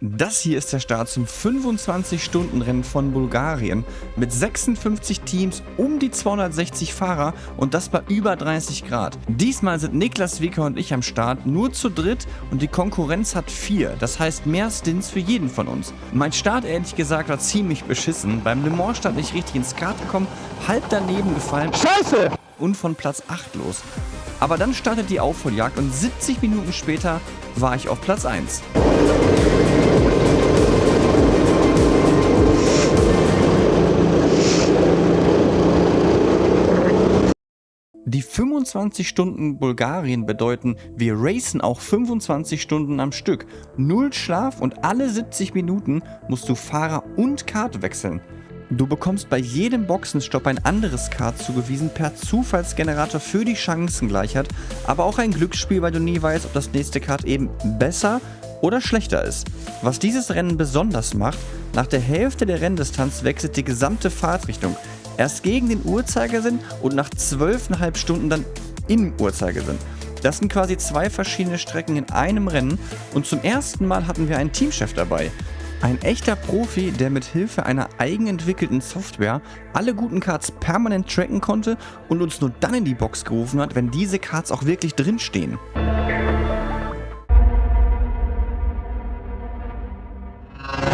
Das hier ist der Start zum 25-Stunden-Rennen von Bulgarien mit 56 Teams, um die 260 Fahrer und das bei über 30 Grad. Diesmal sind Niklas Wieker und ich am Start, nur zu dritt und die Konkurrenz hat 4, das heißt mehr Stints für jeden von uns. Mein Start ehrlich gesagt war ziemlich beschissen, beim Le Mans Start nicht richtig ins Kart gekommen, halb daneben gefallen Scheiße! Und von Platz 8 los. Aber dann startet die Aufholjagd und 70 Minuten später war ich auf Platz 1. Die 25 Stunden Bulgarien bedeuten, wir racen auch 25 Stunden am Stück. Null Schlaf und alle 70 Minuten musst du Fahrer und Kart wechseln. Du bekommst bei jedem Boxenstopp ein anderes Kart zugewiesen per Zufallsgenerator für die Chancengleichheit, aber auch ein Glücksspiel, weil du nie weißt, ob das nächste Kart eben besser oder schlechter ist. Was dieses Rennen besonders macht, nach der Hälfte der Renndistanz wechselt die gesamte Fahrtrichtung. Erst gegen den Uhrzeigersinn und nach 12,5 Stunden dann im Uhrzeigersinn. Das sind quasi 2 verschiedene Strecken in einem Rennen und zum ersten Mal hatten wir einen Teamchef dabei. Ein echter Profi, der mit Hilfe einer eigenentwickelten Software alle guten Karts permanent tracken konnte und uns nur dann in die Box gerufen hat, wenn diese Karts auch wirklich drinstehen.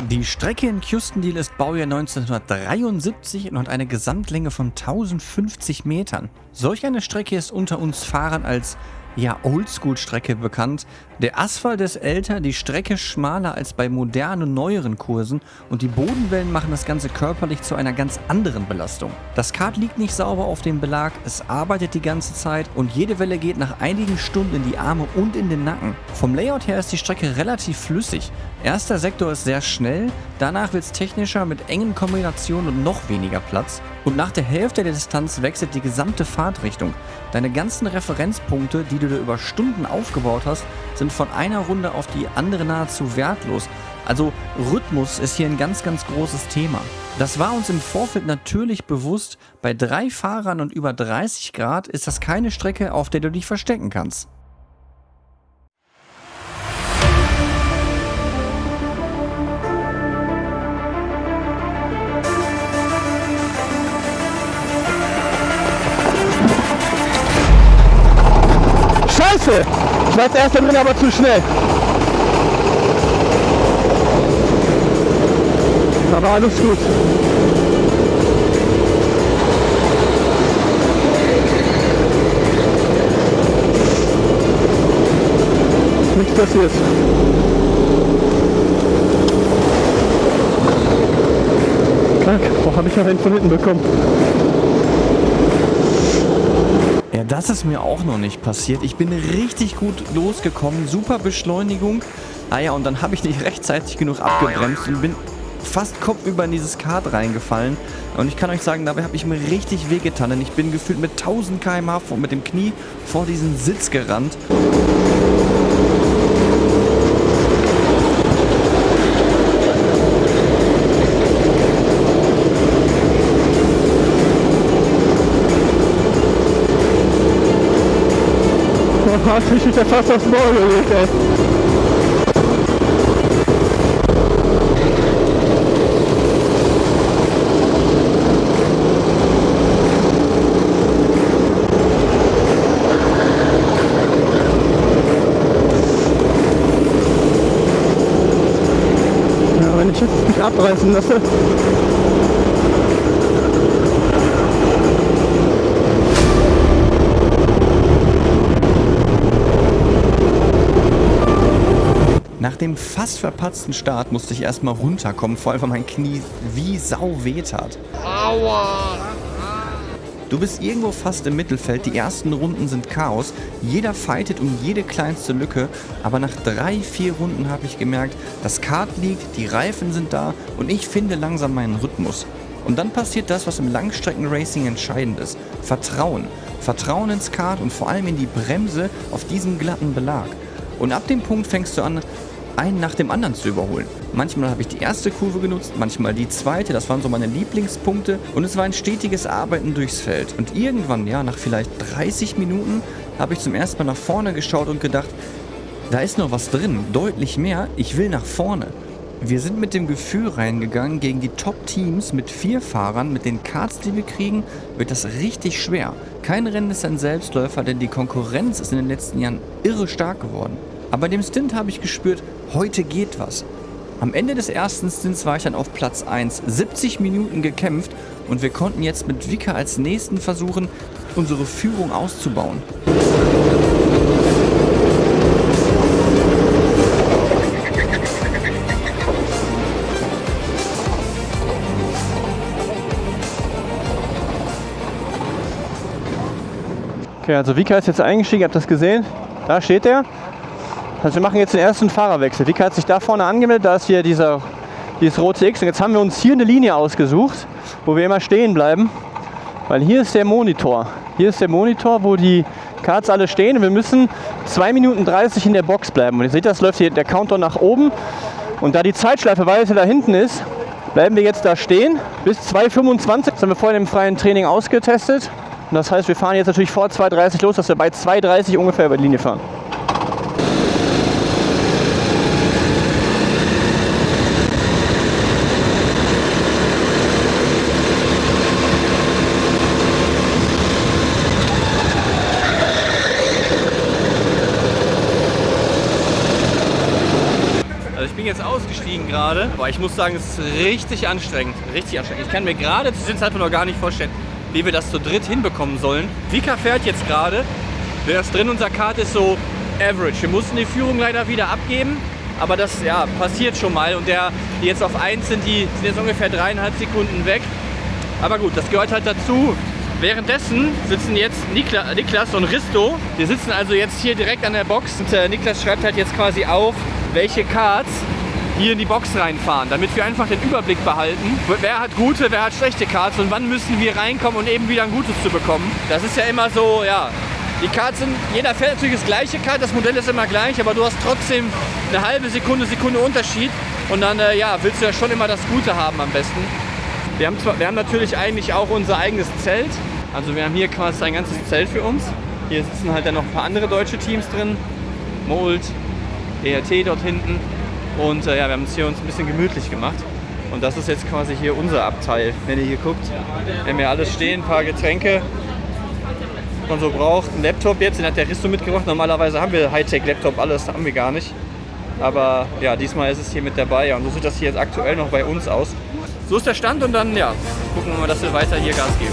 Die Strecke in Kyustendil ist Baujahr 1973 und hat eine Gesamtlänge von 1050 Metern. Solch eine Strecke ist unter uns Fahrern als Oldschool-Strecke bekannt. Der Asphalt ist älter, die Strecke schmaler als bei modernen, neueren Kursen und die Bodenwellen machen das Ganze körperlich zu einer ganz anderen Belastung. Das Kart liegt nicht sauber auf dem Belag, es arbeitet die ganze Zeit und jede Welle geht nach einigen Stunden in die Arme und in den Nacken. Vom Layout her ist die Strecke relativ flüssig. Erster Sektor ist sehr schnell, danach wird es technischer mit engen Kombinationen und noch weniger Platz. Und nach der Hälfte der Distanz wechselt die gesamte Fahrtrichtung. Deine ganzen Referenzpunkte, die du dir über Stunden aufgebaut hast, sind von einer Runde auf die andere nahezu wertlos. Also Rhythmus ist hier ein ganz, ganz großes Thema. Das war uns im Vorfeld natürlich bewusst. Bei 3 Fahrern und über 30 Grad ist das keine Strecke, auf der du dich verstecken kannst. Scheiße! Ich war als erster drin, aber zu schnell. Aber alles gut. Nichts passiert. Krank. Wo habe ich noch einen von hinten bekommen? Ja, das ist mir auch noch nicht passiert. Ich bin richtig gut losgekommen, super Beschleunigung. Und dann habe ich nicht rechtzeitig genug abgebremst und bin fast kopfüber in dieses Kart reingefallen. Und ich kann euch sagen, dabei habe ich mir richtig wehgetan, denn ich bin gefühlt mit 1000 km/h mit dem Knie vor diesen Sitz gerannt. Hat mich wieder fast aufs Maul gelegt, ey. Ja, wenn ich jetzt mich abreißen lasse. Nach dem fast verpatzten Start musste ich erstmal runterkommen, vor allem weil mein Knie wie Sau wehtat. Aua! Du bist irgendwo fast im Mittelfeld, die ersten Runden sind Chaos, jeder fightet um jede kleinste Lücke, aber nach 3-4 Runden habe ich gemerkt, das Kart liegt, die Reifen sind da und ich finde langsam meinen Rhythmus. Und dann passiert das, was im Langstreckenracing entscheidend ist, Vertrauen. Vertrauen ins Kart und vor allem in die Bremse auf diesem glatten Belag. Und ab dem Punkt fängst du an, einen nach dem anderen zu überholen. Manchmal habe ich die erste Kurve genutzt, manchmal die zweite, das waren so meine Lieblingspunkte und es war ein stetiges Arbeiten durchs Feld. Und irgendwann, nach vielleicht 30 Minuten, habe ich zum ersten Mal nach vorne geschaut und gedacht, da ist noch was drin, deutlich mehr, ich will nach vorne. Wir sind mit dem Gefühl reingegangen, gegen die Top-Teams mit 4 Fahrern, mit den Karts, die wir kriegen, wird das richtig schwer. Kein Rennen ist ein Selbstläufer, denn die Konkurrenz ist in den letzten Jahren irre stark geworden. Aber bei dem Stint habe ich gespürt, heute geht was. Am Ende des ersten Stints war ich dann auf Platz 1, 70 Minuten gekämpft und wir konnten jetzt mit Vika als nächsten versuchen, unsere Führung auszubauen. Okay, also Vika ist jetzt eingestiegen, ihr habt das gesehen. Da steht er. Also wir machen jetzt den ersten Fahrerwechsel. Vika hat sich da vorne angemeldet, da ist hier dieses rote X. Und jetzt haben wir uns hier eine Linie ausgesucht, wo wir immer stehen bleiben. Weil hier ist der Monitor. Hier ist der Monitor, wo die Karts alle stehen. Und wir müssen 2 Minuten 30 in der Box bleiben. Und ihr seht, das läuft hier der Countdown nach oben. Und da die Zeitschleife weiter da hinten ist, bleiben wir jetzt da stehen. Bis 2,25. Das haben wir vorhin im freien Training ausgetestet. Und das heißt, wir fahren jetzt natürlich vor 2,30 los, dass wir bei 2,30 ungefähr über die Linie fahren. Also ich bin jetzt ausgestiegen gerade, aber ich muss sagen, es ist richtig anstrengend. Richtig anstrengend. Ich kann mir gerade zu diesem Zeitpunkt noch gar nicht vorstellen, wie wir das zu dritt hinbekommen sollen. Vika fährt jetzt gerade. Der ist drin, unser Kart ist so average. Wir mussten die Führung leider wieder abgeben, aber das passiert schon mal. Und die jetzt auf 1 sind, die sind jetzt ungefähr 3,5 Sekunden weg. Aber gut, das gehört halt dazu. Währenddessen sitzen jetzt Niklas und Risto. Wir sitzen also jetzt hier direkt an der Box. Und Niklas schreibt halt jetzt quasi auf, welche Karts hier in die Box reinfahren, damit wir einfach den Überblick behalten, wer hat gute, wer hat schlechte Karts und wann müssen wir reinkommen, um eben wieder ein gutes zu bekommen. Das ist ja immer so, die Karts sind, jeder fährt natürlich das gleiche Kart, das Modell ist immer gleich, aber du hast trotzdem eine halbe Sekunde Unterschied und dann willst du ja schon immer das Gute haben am besten. Wir haben natürlich eigentlich auch unser eigenes Zelt, also wir haben hier quasi ein ganzes Zelt für uns. Hier sitzen halt dann noch ein paar andere deutsche Teams drin, Mold, ERT dort hinten. Und wir haben uns hier ein bisschen gemütlich gemacht. Und das ist jetzt quasi hier unser Abteil. Wenn ihr hier guckt, wir haben hier alles stehen, ein paar Getränke, was man so braucht. Ein Laptop jetzt, den hat der Risto mitgebracht. Normalerweise haben wir Hightech-Laptop, alles haben wir gar nicht. Aber ja, diesmal ist es hier mit dabei. Und so sieht das hier jetzt aktuell noch bei uns aus. So ist der Stand und dann gucken wir mal, dass wir weiter hier Gas geben.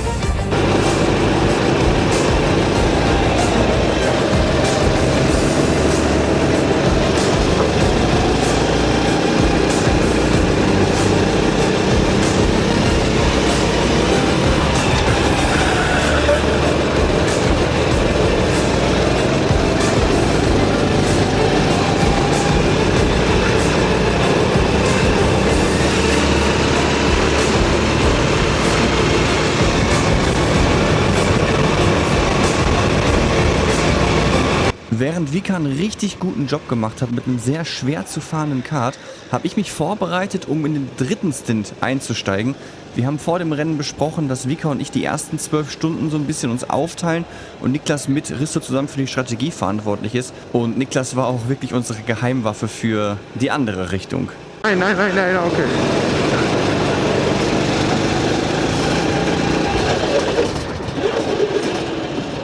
Während Vika einen richtig guten Job gemacht hat mit einem sehr schwer zu fahrenden Kart, habe ich mich vorbereitet, um in den dritten Stint einzusteigen. Wir haben vor dem Rennen besprochen, dass Vika und ich die ersten 12 Stunden so ein bisschen uns aufteilen und Niklas mit Risto zusammen für die Strategie verantwortlich ist. Und Niklas war auch wirklich unsere Geheimwaffe für die andere Richtung. Nein, okay.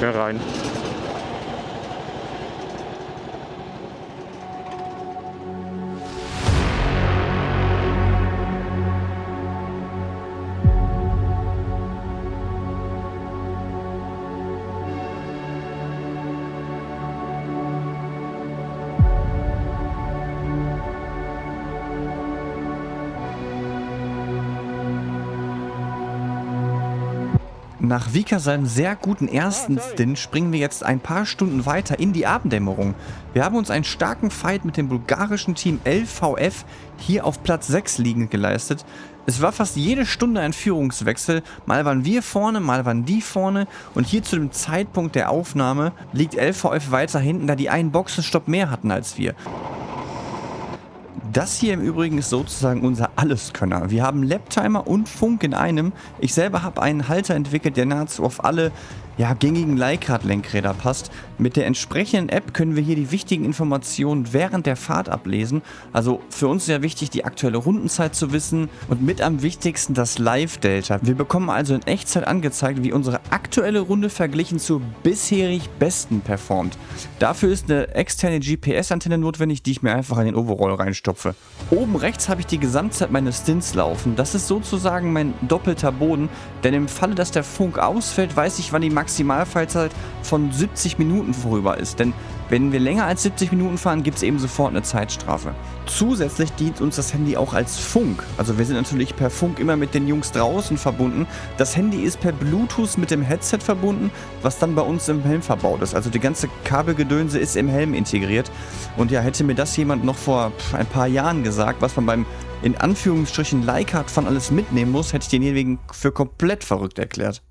Ja, rein. Nach Vika seinem sehr guten ersten Stint springen wir jetzt ein paar Stunden weiter in die Abenddämmerung. Wir haben uns einen starken Fight mit dem bulgarischen Team LVF hier auf Platz 6 liegend geleistet. Es war fast jede Stunde ein Führungswechsel, mal waren wir vorne, mal waren die vorne und hier zu dem Zeitpunkt der Aufnahme liegt LVF weiter hinten, da die einen Boxenstopp mehr hatten als wir. Das hier im Übrigen ist sozusagen unser Alleskönner. Wir haben Laptimer und Funk in einem. Ich selber habe einen Halter entwickelt, der nahezu auf alle ja, gängigen Leica-Lenkräder passt. Mit der entsprechenden App können wir hier die wichtigen Informationen während der Fahrt ablesen. Also für uns ist ja wichtig, die aktuelle Rundenzeit zu wissen und mit am wichtigsten das Live-Delta. Wir bekommen also in Echtzeit angezeigt, wie unsere aktuelle Runde verglichen zur bisherig besten performt. Dafür ist eine externe GPS-Antenne notwendig, die ich mir einfach in den Overall reinstopfe. Oben rechts habe ich die Gesamtzeit meines Stints laufen. Das ist sozusagen mein doppelter Boden, denn im Falle, dass der Funk ausfällt, weiß ich, wann die Maximalfallzeit von 70 Minuten vorüber ist. Denn wenn wir länger als 70 Minuten fahren, gibt es eben sofort eine Zeitstrafe. Zusätzlich dient uns das Handy auch als Funk. Also wir sind natürlich per Funk immer mit den Jungs draußen verbunden. Das Handy ist per Bluetooth mit dem Headset verbunden, was dann bei uns im Helm verbaut ist. Also die ganze Kabelgedönse ist im Helm integriert. Und ja, hätte mir das jemand noch vor ein paar Jahren gesagt, was man beim in Anführungsstrichen Leica-Fahren alles mitnehmen muss, hätte ich denjenigen für komplett verrückt erklärt.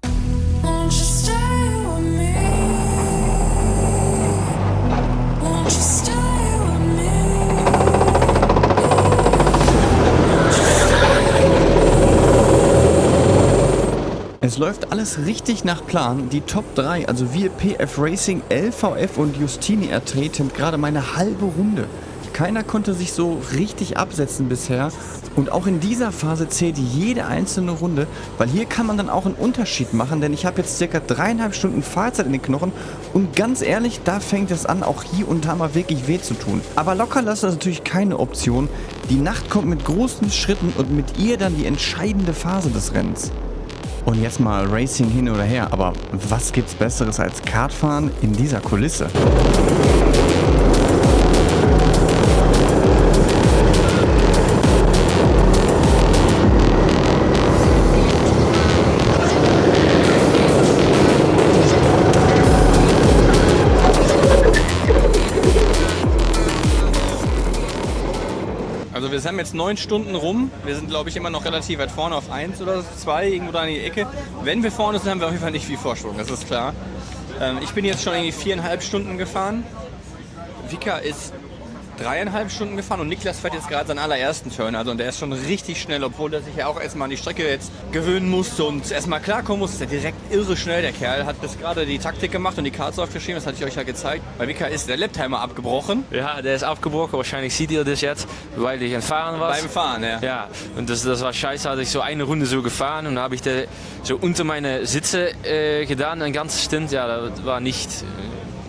Es läuft alles richtig nach Plan. Die Top 3, also wir PF Racing, LVF und Justini ertreten gerade meine halbe Runde. Keiner konnte sich so richtig absetzen bisher. Und auch in dieser Phase zählt jede einzelne Runde, weil hier kann man dann auch einen Unterschied machen, denn ich habe jetzt circa 3,5 Stunden Fahrzeit in den Knochen und ganz ehrlich, da fängt es an, auch hier und da mal wirklich weh zu tun. Aber locker lassen ist natürlich keine Option. Die Nacht kommt mit großen Schritten und mit ihr dann die entscheidende Phase des Rennens. Und jetzt mal Racing hin oder her, aber was gibt's Besseres als Kartfahren in dieser Kulisse? Also wir haben jetzt 9 Stunden rum. Wir sind, glaube ich, immer noch relativ weit vorne auf 1 oder 2, irgendwo da in die Ecke. Wenn wir vorne sind, haben wir auf jeden Fall nicht viel Vorsprung, das ist klar. Ich bin jetzt schon irgendwie 4,5 Stunden gefahren. Vika ist 3,5 Stunden gefahren und Niklas fährt jetzt gerade seinen allerersten Turn. Also und der ist schon richtig schnell, obwohl er sich ja auch erstmal an die Strecke jetzt gewöhnen musste und erstmal klarkommen musste. Ist er direkt irre schnell, der Kerl. Hat bis gerade die Taktik gemacht und die Cards aufgeschrieben, das hatte ich euch ja gezeigt. Bei Vika ist der Laptimer abgebrochen. Ja, der ist abgebrochen. Wahrscheinlich sieht ihr das jetzt, weil ich am Fahren war. Beim Fahren, ja. Ja, und das war scheiße. Hatte ich so eine Runde so gefahren und habe ich da so unter meine Sitze getan, ein ganzes Stint. Ja, das war nicht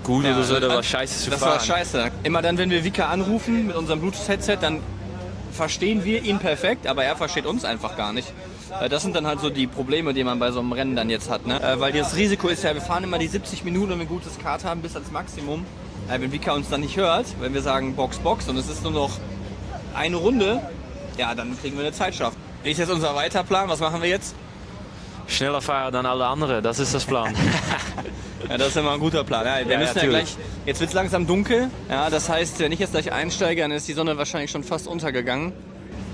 gut oder so, das war scheiße zu fahren. Das war scheiße. Immer dann, wenn wir Vika anrufen mit unserem Bluetooth-Headset, dann verstehen wir ihn perfekt, aber er versteht uns einfach gar nicht. Das sind dann halt so die Probleme, die man bei so einem Rennen dann jetzt hat, ne? Weil das Risiko ist ja, wir fahren immer die 70 Minuten und ein gutes Kart haben bis ans Maximum. Wenn Vika uns dann nicht hört, wenn wir sagen Box, Box und es ist nur noch eine Runde, ja, dann kriegen wir eine Zeitstrafe. Wie ist jetzt unser Weiterplan? Was machen wir jetzt? Schneller fahren dann alle anderen, das ist das Plan. Ja, das ist immer ein guter Plan. Ja, wir müssen ja gleich, jetzt wird es langsam dunkel. Ja, das heißt, wenn ich jetzt gleich einsteige, dann ist die Sonne wahrscheinlich schon fast untergegangen.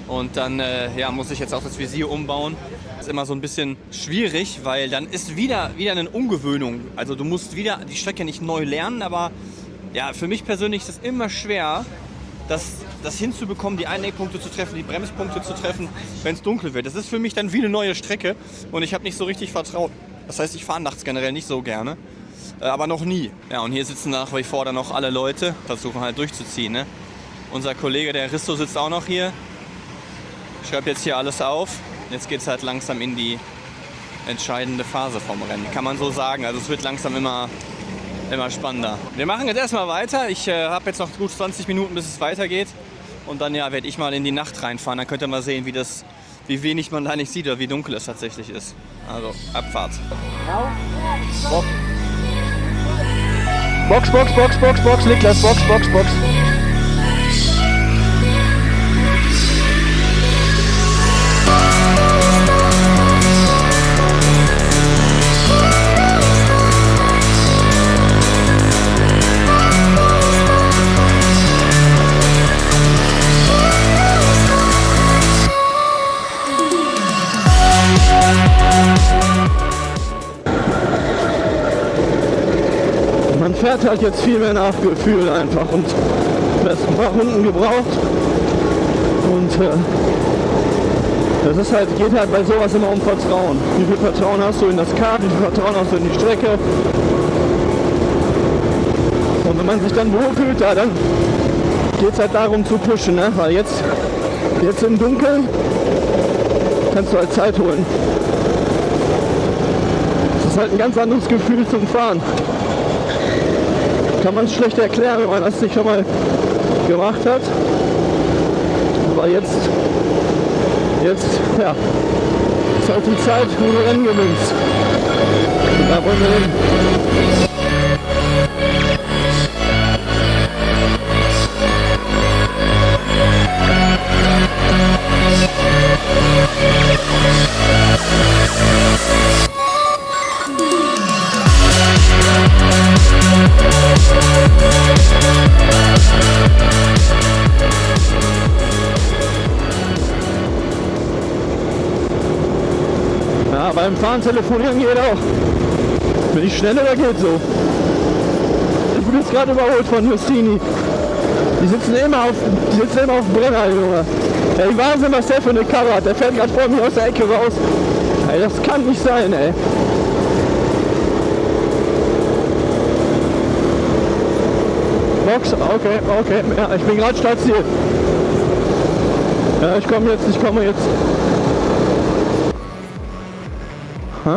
Und dann ja, muss ich jetzt auch das Visier umbauen. Das ist immer so ein bisschen schwierig, weil dann ist wieder eine Umgewöhnung. Also du musst wieder die Strecke nicht neu lernen, aber ja, für mich persönlich ist es immer schwer, das hinzubekommen, die Einlenkpunkte zu treffen, die Bremspunkte zu treffen, wenn es dunkel wird. Das ist für mich dann wie eine neue Strecke und ich habe nicht so richtig vertraut. Das heißt, ich fahre nachts generell nicht so gerne, aber noch nie. Ja, und hier sitzen nach wie vor dann noch alle Leute, versuchen halt durchzuziehen. Ne? Unser Kollege, der Risto, sitzt auch noch hier, schreibt jetzt hier alles auf. Jetzt geht es halt langsam in die entscheidende Phase vom Rennen, kann man so sagen. Also es wird langsam immer spannender. Wir machen jetzt erstmal weiter. Ich habe jetzt noch gut 20 Minuten, bis es weitergeht. Und dann ja, werde ich mal in die Nacht reinfahren. Dann könnt ihr mal sehen, wie wenig man da nicht sieht oder wie dunkel es tatsächlich ist. Also, Abfahrt. Box, Box, Box, Box, Box, Niklas, Box, Box, Box. Man fährt halt jetzt viel mehr nach Gefühl einfach und erst ein paar Runden gebraucht und Das ist halt, geht halt bei sowas immer um Vertrauen. Wie viel Vertrauen hast du in das Kart, wie viel Vertrauen hast du in die Strecke? Und wenn man sich dann wohlfühlt, ja, dann geht es halt darum zu pushen, ne? Weil jetzt im Dunkeln kannst du halt Zeit holen. Das ist halt ein ganz anderes Gefühl zum Fahren. Kann man es schlecht erklären, wenn man das nicht schon mal gemacht hat. Aber jetzt, ja, ist halt die Zeit, wo du Rennen gewinnst. Und da wollen wir hin. Ja, beim Fahren telefonieren geht auch. Bin ich schnell oder geht so? Ich bin jetzt gerade überholt von Justini. Die sitzen immer auf Brenner, Junge. Ey, Wahnsinn, was der für eine Karre hat. Der fährt gerade vor mir aus der Ecke raus. Ey, das kann nicht sein, ey. Box, okay. Ja, ich bin gerade stolziert. Ja, ich komme jetzt. Hä?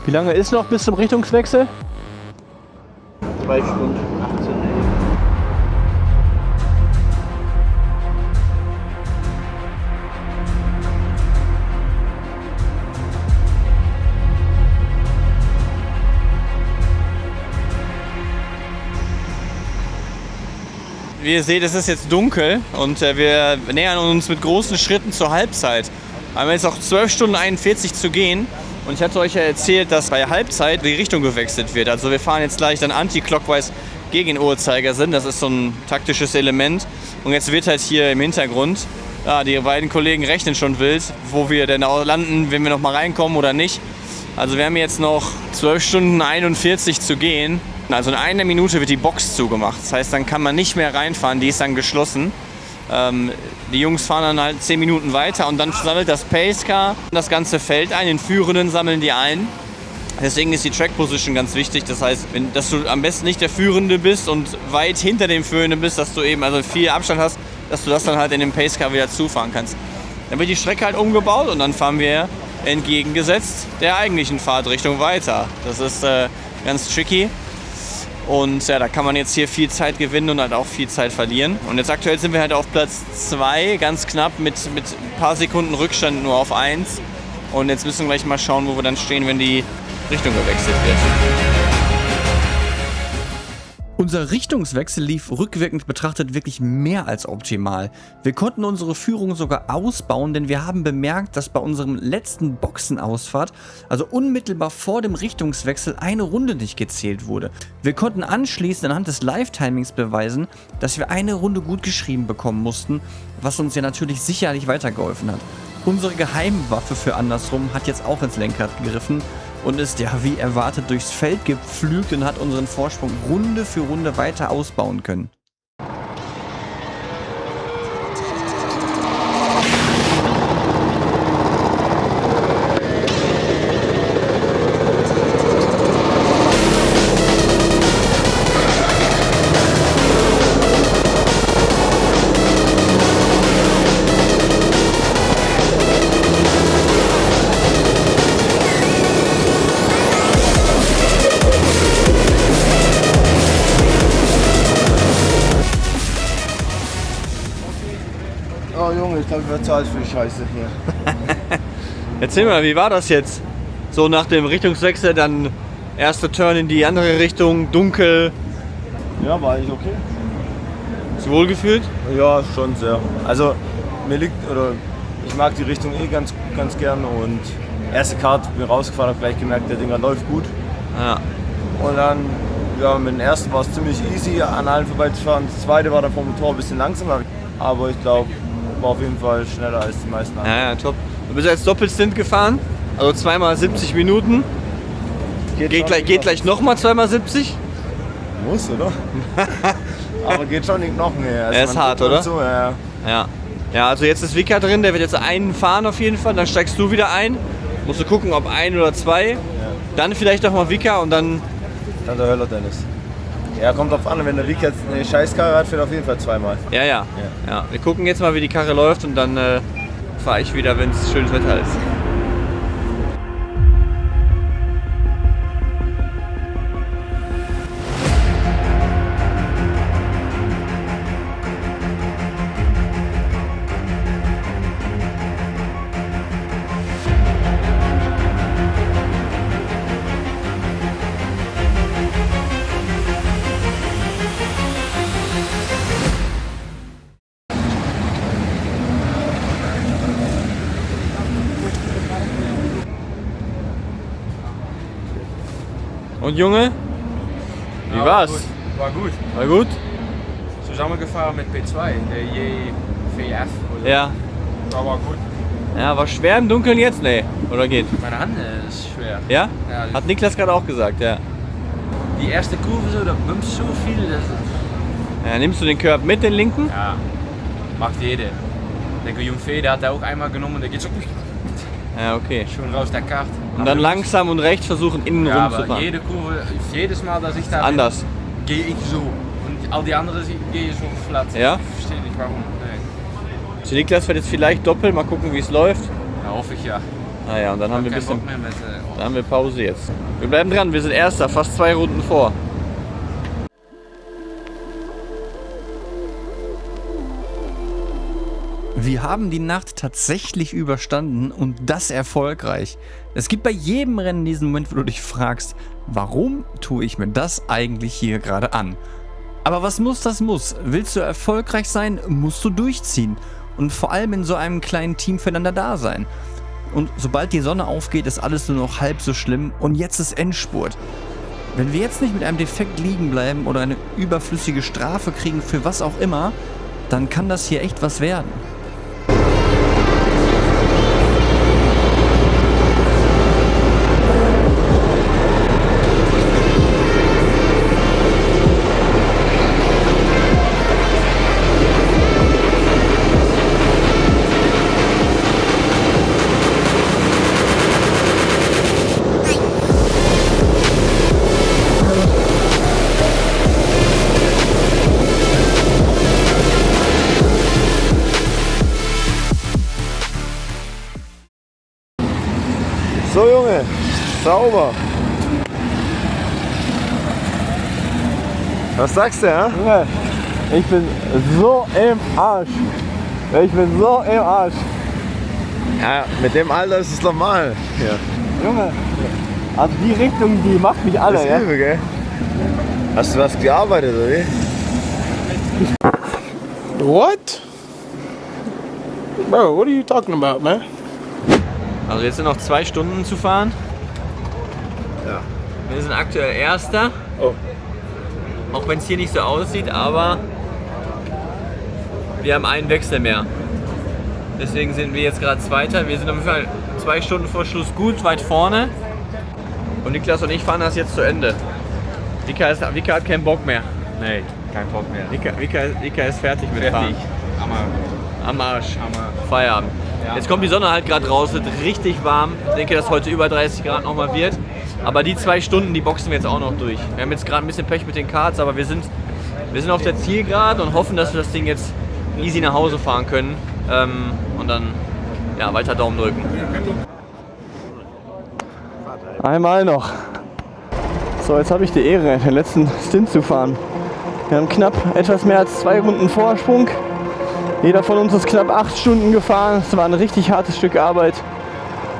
Wie lange ist noch bis zum Richtungswechsel? 2 Stunden 18. Wie ihr seht, es ist jetzt dunkel und wir nähern uns mit großen Schritten zur Halbzeit. Wir haben jetzt noch 12 Stunden 41 zu gehen und ich hatte euch ja erzählt, dass bei Halbzeit die Richtung gewechselt wird. Also wir fahren jetzt gleich dann anti-clockwise gegen den Uhrzeigersinn. Das ist so ein taktisches Element. Und jetzt wird halt hier im Hintergrund, ja, die beiden Kollegen rechnen schon wild, wo wir denn auch landen, wenn wir noch mal reinkommen oder nicht. Also wir haben jetzt noch 12 Stunden 41 zu gehen. Also in einer Minute wird die Box zugemacht. Das heißt, dann kann man nicht mehr reinfahren, die ist dann geschlossen. Die Jungs fahren dann halt 10 Minuten weiter und dann sammelt das Pacecar das ganze Feld ein. Den Führenden sammeln die ein. Deswegen ist die Track Position ganz wichtig. Das heißt, dass du am besten nicht der Führende bist und weit hinter dem Führenden bist, dass du eben also viel Abstand hast, dass du das dann halt in dem Pacecar wieder zufahren kannst. Dann wird die Strecke halt umgebaut und dann fahren wir entgegengesetzt der eigentlichen Fahrtrichtung weiter. Das ist ganz tricky. Und ja, da kann man jetzt hier viel Zeit gewinnen und halt auch viel Zeit verlieren. Und jetzt aktuell sind wir halt auf Platz 2, ganz knapp mit ein paar Sekunden Rückstand nur auf 1. Und jetzt müssen wir gleich mal schauen, wo wir dann stehen, wenn die Richtung gewechselt wird. Unser Richtungswechsel lief rückwirkend betrachtet wirklich mehr als optimal. Wir konnten unsere Führung sogar ausbauen, denn wir haben bemerkt, dass bei unserem letzten Boxenausfahrt, also unmittelbar vor dem Richtungswechsel, eine Runde nicht gezählt wurde. Wir konnten anschließend anhand des Live-Timings beweisen, dass wir eine Runde gut geschrieben bekommen mussten, was uns ja natürlich sicherlich weitergeholfen hat. Unsere Geheimwaffe für andersrum hat jetzt auch ins Lenkrad gegriffen und ist ja wie erwartet durchs Feld gepflügt und hat unseren Vorsprung Runde für Runde weiter ausbauen können. Oh Junge, ich glaube, ich bezahle für die Scheiße hier. Erzähl mal, wie war das jetzt? So nach dem Richtungswechsel, dann erster Turn in die andere Richtung, dunkel. Ja, war eigentlich okay. Hast du wohl gefühlt? Ja, schon sehr. Also ich mag die Richtung eh ganz gern und erste Kart bin rausgefahren, habe gleich gemerkt, der Dinger läuft gut. Ja. Und dann, ja, mit dem ersten war es ziemlich easy, an allen vorbeizufahren. Das zweite war dann vom Motor ein bisschen langsamer, aber ich glaube, war auf jeden Fall schneller als die meisten anderen. Ja, top. Du bist jetzt Doppelstint gefahren, also zweimal 70 Minuten. Geht gleich nochmal zweimal 70? Muss, oder? Aber geht schon nicht noch mehr. Also er ist hart, oder? So, ja. Ja. Ja, also jetzt ist Vika drin, der wird jetzt einen fahren auf jeden Fall, dann steigst du wieder ein. Musst du gucken, ob ein oder zwei. Ja. Dann vielleicht nochmal Vika und dann... Dann der Höller Dennis. Ja, kommt drauf an, wenn der Vika jetzt eine Scheißkarre hat, fährt er auf jeden Fall zweimal. Ja. Wir gucken jetzt mal, wie die Karre läuft und dann fahre ich wieder, wenn es schönes Wetter ist. Und Junge, wie war's? War gut. War gut? Zusammengefahren mit P2, der JVF. Ja. War gut. Ja, war schwer im Dunkeln jetzt? Nee, oder geht? Meine Hand ist schwer. Ja? Ja, Hat Niklas gerade auch gesagt, ja. Die erste Kurve so, da bummst so viel. Ja, nimmst du den Curb mit, den linken? Ja, macht jeder. Der Guillaume Fee, der hat er auch einmal genommen, der geht so Ja, okay. schon raus der Kart. Und dann langsam und rechts versuchen, innen ja, rum zu aber fahren. jede Kurve, jedes Mal, dass ich da Anders. bin, gehe ich so. Und all die anderen gehen so flat. Ja? Ich verstehe nicht warum. Nee. Zu Niklas wird jetzt vielleicht doppelt, mal gucken, wie es läuft. Ja, hoffe ich ja. Naja, und dann haben wir ein Kein bisschen... Bock mehr mit, Dann haben wir Pause jetzt. Wir bleiben dran, wir sind Erster, fast 2 Runden vor. Wir haben die Nacht tatsächlich überstanden und das erfolgreich. Es gibt bei jedem Rennen diesen Moment, wo du dich fragst, warum tue ich mir das eigentlich hier gerade an? Aber was muss, das muss. Willst du erfolgreich sein, musst du durchziehen. Und vor allem in so einem kleinen Team füreinander da sein. Und sobald die Sonne aufgeht, ist alles nur noch halb so schlimm und jetzt ist Endspurt. Wenn wir jetzt nicht mit einem Defekt liegen bleiben oder eine überflüssige Strafe kriegen für was auch immer, dann kann das hier echt was werden. So Junge, sauber. Was sagst du, ja? Junge, ich bin so im Arsch. Ich bin so im Arsch. Ja, mit dem Alter ist es normal. Ja. Junge, also die Richtung, die macht mich alle, Das ist ja? übel, gell? Hast du was gearbeitet, oder wie? What? Bro, what are you talking about, man? Also jetzt sind noch 2 Stunden zu fahren. Ja. Wir sind aktuell Erster. Oh. Auch wenn es hier nicht so aussieht, aber wir haben einen Wechsel mehr. Deswegen sind wir jetzt gerade Zweiter. Wir sind auf jeden Fall 2 Stunden vor Schluss gut weit vorne. Und Niklas und ich fahren das jetzt zu Ende. Vika hat keinen Bock mehr. Nee, kein Bock mehr. Vika ist fertig mit Fahren. Am Arsch. Feierabend. Ja. Jetzt kommt die Sonne halt gerade raus, wird richtig warm. Ich denke, dass heute über 30 Grad nochmal wird. Aber die 2 Stunden, die boxen wir jetzt auch noch durch. Wir haben jetzt gerade ein bisschen Pech mit den Karts, aber wir sind auf der Zielgerade und hoffen, dass wir das Ding jetzt easy nach Hause fahren können. Und dann ja, weiter Daumen drücken. Einmal noch. So, jetzt habe ich die Ehre, den letzten Stint zu fahren. Wir haben knapp etwas mehr als 2 Runden Vorsprung. Jeder von uns ist knapp 8 Stunden gefahren. Es war ein richtig hartes Stück Arbeit.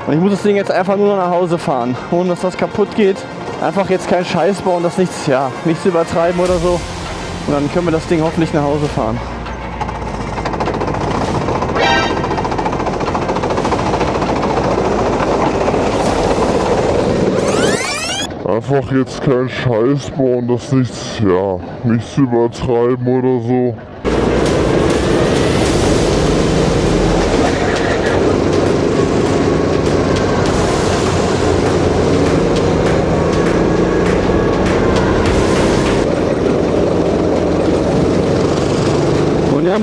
Und ich muss das Ding jetzt einfach nur noch nach Hause fahren, ohne dass das kaputt geht. Einfach jetzt keinen Scheiß bauen, das nichts übertreiben oder so. Und dann können wir das Ding hoffentlich nach Hause fahren. Einfach jetzt keinen Scheiß bauen, das nichts übertreiben oder so.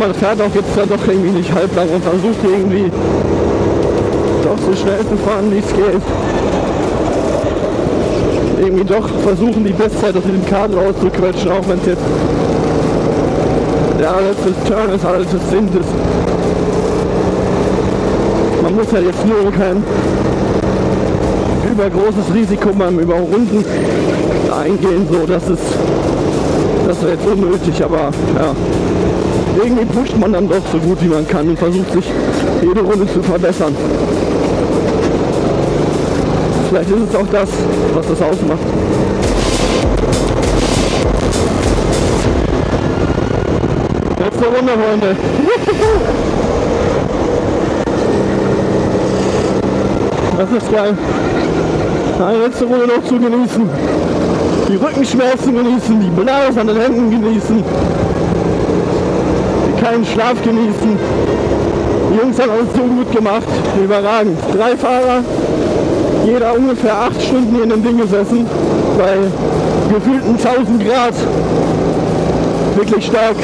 man fährt auch jetzt da doch irgendwie nicht halblang und versucht irgendwie doch so schnell zu fahren, wie es geht. Irgendwie doch versuchen, die Bestzeit aus dem Kader rauszuquetschen, auch wenn es jetzt der letzte Turn ist, alles das sind es. Man muss ja jetzt nur kein übergroßes Risiko beim Überrunden eingehen, so das wäre jetzt unnötig, aber ja, irgendwie pusht man dann doch so gut wie man kann und versucht sich jede Runde zu verbessern. Vielleicht ist es auch das, was das ausmacht. Letzte Runde, Freunde. Das ist geil. Eine letzte Runde noch zu genießen. Die Rückenschmerzen genießen, die Blase an den Händen genießen. Keinen Schlaf genießen. Die Jungs haben alles so gut gemacht. Überragend. 3 Fahrer. Jeder ungefähr 8 Stunden hier in dem Ding gesessen, bei gefühlten 1000 Grad. Wirklich stark.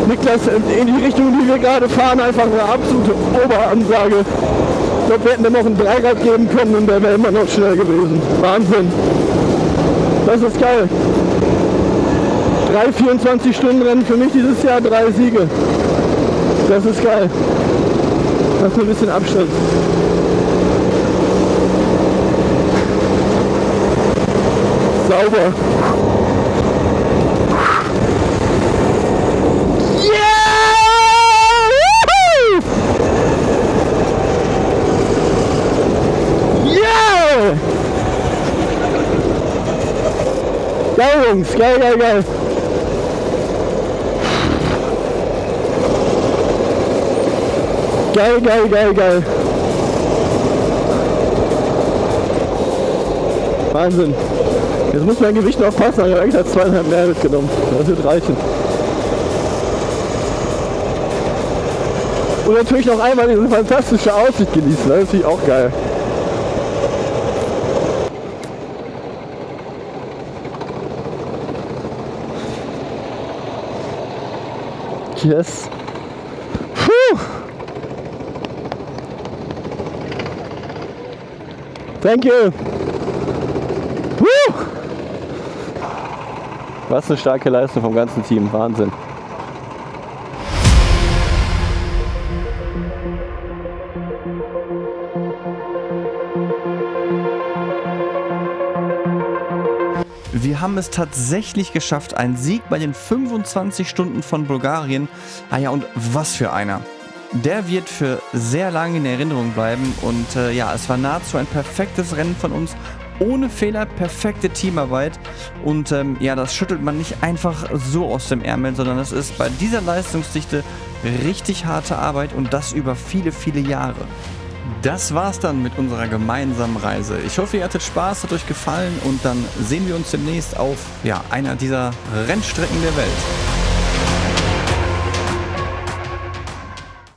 Niklas, in die Richtung, die wir gerade fahren, einfach eine absolute Oberansage. Ich glaube, wir hätten ihm noch ein Dreirad geben können und der wäre immer noch schnell gewesen. Wahnsinn. Das ist geil. 3 24-Stunden-Rennen für mich dieses Jahr, 3 Siege. Das ist geil. Das ist ein bisschen Abstand. Sauber. Geil, Jungs, geil, geil, geil. Geil, geil, geil, geil. Wahnsinn. Jetzt muss mein Gewicht noch passen, aber ich habe extra 2,5 mehr mitgenommen. Das wird reichen. Und natürlich noch einmal diese fantastische Aussicht genießen, das ist natürlich auch geil. Yes. Puh. Thank you. Puh. Was eine starke Leistung vom ganzen Team. Wahnsinn. Wir haben es tatsächlich geschafft, ein Sieg bei den 25 Stunden von Bulgarien. Ah ja, und was für einer. Der wird für sehr lange in Erinnerung bleiben und ja, es war nahezu ein perfektes Rennen von uns. Ohne Fehler, perfekte Teamarbeit und ja, das schüttelt man nicht einfach so aus dem Ärmel, sondern es ist bei dieser Leistungsdichte richtig harte Arbeit und das über viele, viele Jahre. Das war's dann mit unserer gemeinsamen Reise. Ich hoffe, ihr hattet Spaß, hat euch gefallen und dann sehen wir uns demnächst auf ja, einer dieser Rennstrecken der Welt.